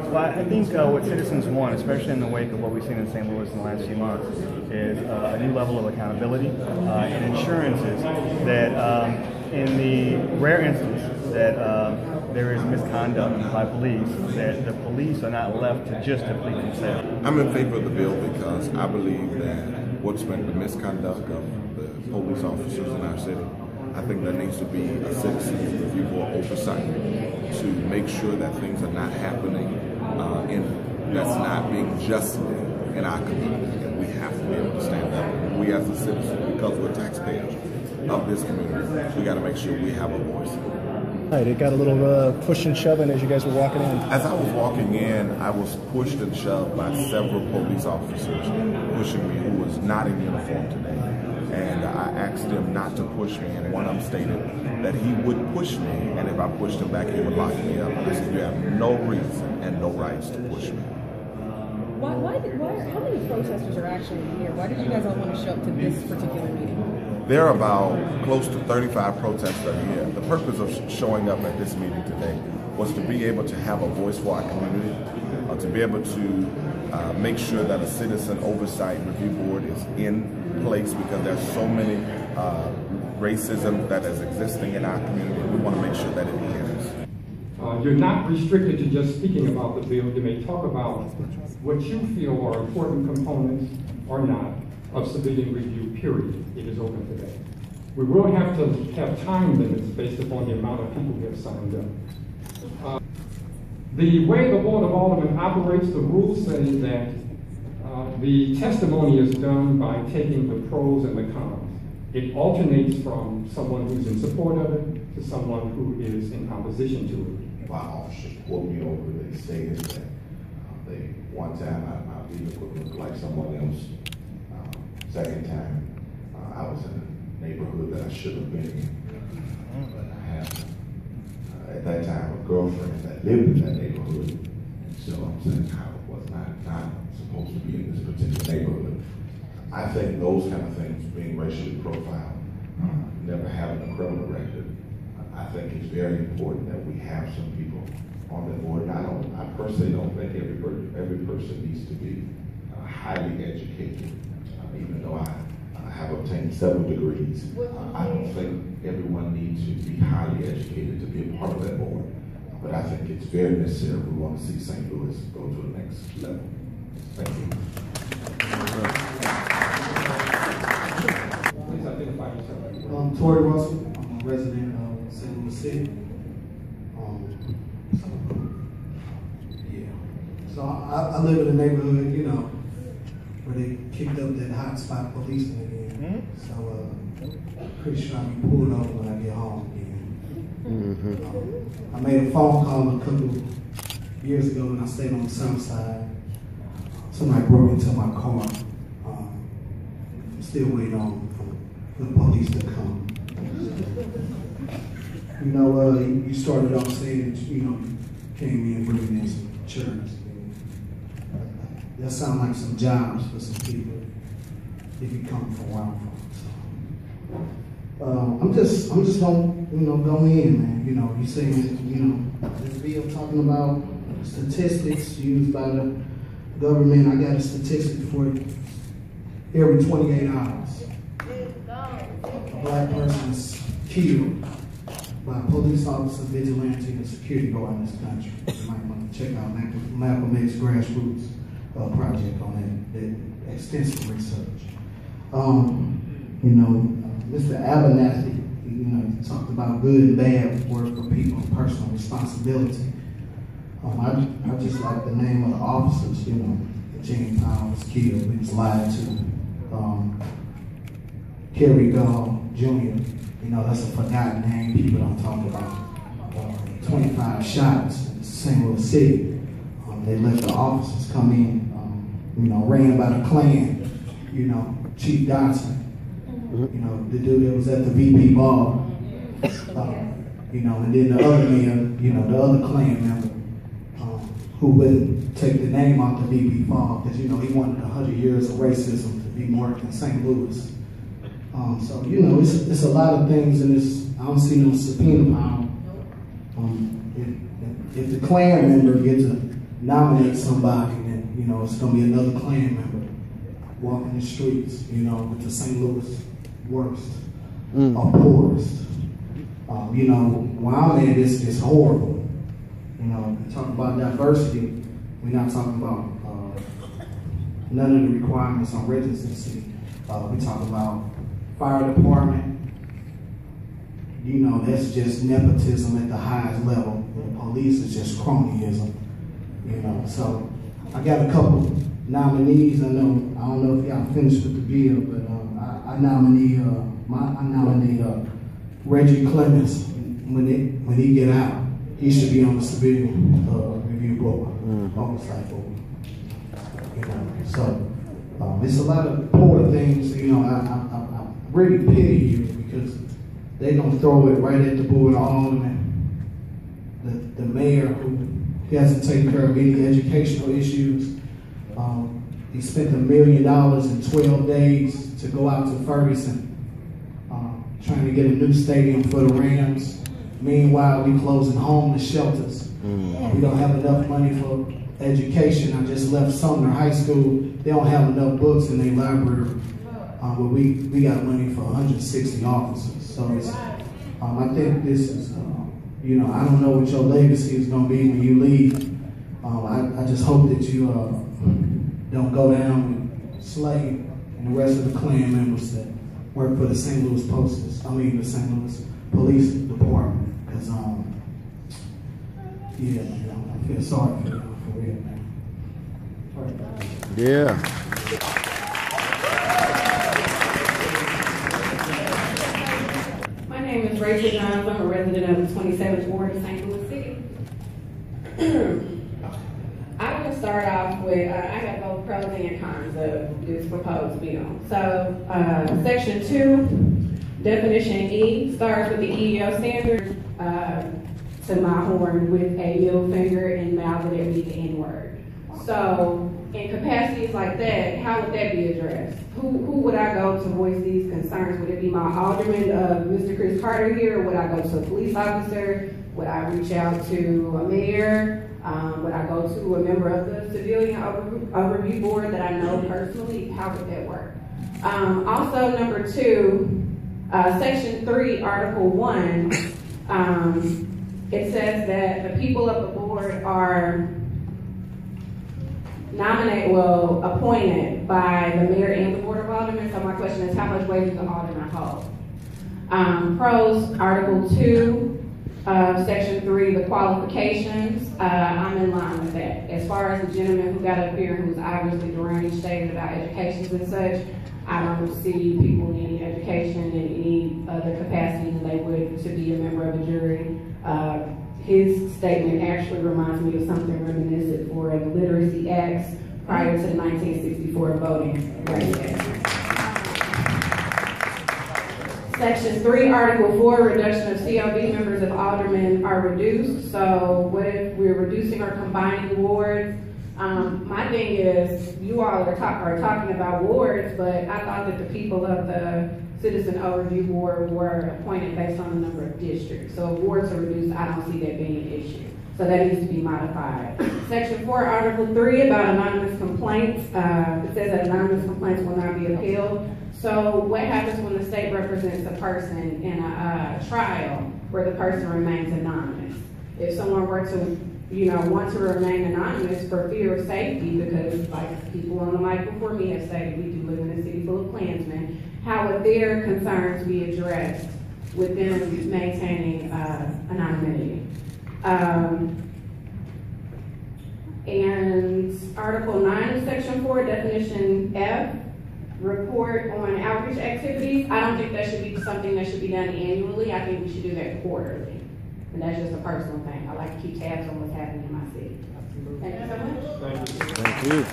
Well, I think what citizens want, especially in the wake of what we've seen in St. Louis in the last few months, is a new level of accountability and assurances that in the rare instance that there is misconduct by police, that the police are not left to just deplete themselves. I'm in favor of the bill because I believe that what's been the misconduct of the police officers in our city, I think there needs to be a citizen review board oversight to make sure that things are not happening that's not being justly in our community, and we have to be able to stand up. We as a citizen, because we're taxpayers of this community, we got to make sure we have a voice. Right, it got a little push and shoving as you guys were walking in. As I was walking in, I was pushed and shoved by several police officers pushing me who was not in uniform today. And I asked him not to push me, and one of them stated that he would push me, and if I pushed him back, he would lock me up. I said, you have no reason and no rights to push me. How many protesters are actually here? Why did you guys all want to show up to this particular meeting? There are about close to 35 protesters here. The purpose of showing up at this meeting today was to be able to have a voice for our community, to be able to make sure that a citizen oversight review board is in place, because there's so many racism that is existing in our community. We want to make sure that it ends. You're not restricted to just speaking about the bill. You may talk about what you feel are important components or not of civilian review, period. It is open today. We will have to have time limits based upon the amount of people who have signed up. The way the Board of Aldermen operates, the rules say that the testimony is done by taking the pros and the cons. It alternates from someone who's in support of it to someone who is in opposition to it. My officers pulled me over. They stated that one time my vehicle looked like someone else. Second time, I was in a neighborhood that I should have been in. But I had, at that time, a girlfriend that lived in that neighborhood. And so I'm saying I was not supposed to be in this particular neighborhood. I think those kind of things, being racially profiled, never having a criminal record, I think it's very important that we have some people on the board. I personally don't think every person needs to be highly educated. Even though I have obtained several degrees, I don't think everyone needs to be highly educated to be a part of that board. But I think it's very necessary if we want to see St. Louis go to the next level. Thank you. Please identify yourself. Tori Russell. I'm a resident of St. Louis City. So I live in a neighborhood, you know, where they kicked up that hot spot policeman again. So pretty sure I'll be pulled over when I get home again. I made a phone call a couple years ago when I stayed on the south side. Somebody broke into my car. I'm still waiting on for the police to come. You know, you started off saying that, you know, you came in bringing in some church. That sounds like some jobs for some people if you come from where I'm from. So, I'm just gonna go in, man. You know, you saying, you know, this bill talking about statistics used by the government. I got a statistic for every 28 hours. A black person is killed by a police officer, vigilante, and security guard in this country. You might want to check out Malcolm X grassroots project on that extensive research. You know, Mr. Abernathy, you know, talked about good and bad work for people and personal responsibility. I just like the name of the officers, you know, James Powell was killed, he was lied to. Kerry Gall Jr., you know, that's a forgotten name people don't talk about. 25 shots in St. Louis City. They let the officers come in, you know, ran by the Klan, you know, Chief Dodson, you know, the dude that was at the VP ball, you know, and then the other man, you know, the other Klan member, who wouldn't take the name off the VP ball because, you know, he wanted 100 years of racism to be marked in St. Louis. So, you know, it's a lot of things in this. I don't see no subpoena power. If the Klan member gets nominate somebody, then, you know, it's going to be another Klan member walking the streets, you know, with the St. Louis worst or poorest. You know, where I'm at, it's horrible. You know, talking about diversity, we're not talking about none of the requirements on residency. We talk about fire department. You know, that's just nepotism at the highest level. The police is just cronyism. You know, so I got a couple nominees. I don't know if y'all finished with the bill, but I nominate Reggie Clemens. When he get out, he should be on the civilian review board, oversight board. You know, so it's a lot of poor things. You know, I really pity you because they're gonna throw it right at the board of aldermen, the mayor who hasn't taken care of any educational issues. He spent $1 million in 12 days to go out to Ferguson, trying to get a new stadium for the Rams. Meanwhile, we closing homeless shelters. We don't have enough money for education. I just left Sumner High School. They don't have enough books in their library. But we got money for 160 officers. So it's, I think this is, you know, I don't know what your legacy is going to be when you leave. I just hope that you don't go down with Slade and the rest of the Klan members that work for the St. Louis Posters. I mean, the St. Louis Police Department. Because, yeah, you know, I feel sorry for you, for real, man. Yeah. My name is Rachel Johns. I'm a resident of the 27th Ward of St. Louis City. I want to start off with, I have both pros and cons of this proposed bill. So, Section 2, Definition E, starts with the EEO standard to my horn with a middle finger and mouth it at me the N-word. So, in capacities like that, how would that be addressed? Who would I go to voice these concerns? Would it be my alderman, Mr. Chris Carter here, or would I go to a police officer? Would I reach out to a mayor? Would I go to a member of the civilian overview board that I know personally? How would that work? Also, number 2, Section 3, Article 1, it says that the people of the board are appointed by the mayor and the board of aldermen. So my question is, how much weight does the alderman hold? Pros, Article 2, Section 3, the qualifications, I'm in line with that. As far as the gentleman who got up here and who's obviously deranged stated about education and such, I don't see people needing education in any other capacity than they would to be a member of a jury. His statement actually reminds me of something reminiscent for the Literacy Acts prior to the 1964 Voting Rights Act. Section 3, Article 4, reduction of CLB members of aldermen are reduced. So what if we're reducing or combining wards? My thing is, you all are talking about wards, but I thought that the people of the Citizen Overview Board were appointed based on the number of districts. So if wards are reduced, I don't see that being an issue. So that needs to be modified. Section 4, Article 3, about anonymous complaints. It says that anonymous complaints will not be appealed. So what happens when the state represents a person in a trial where the person remains anonymous? If someone were to, want to remain anonymous for fear of safety, because like people on the mic before me have stated, we do live in a city full of Klansmen, how would their concerns be addressed with them maintaining anonymity? And Article 9 of Section 4, Definition F, report on outreach activities. I don't think that should be something that should be done annually. I think we should do that quarterly. And that's just a personal thing. I like to keep tabs on what's happening in my city. Thank you so much. Thank you.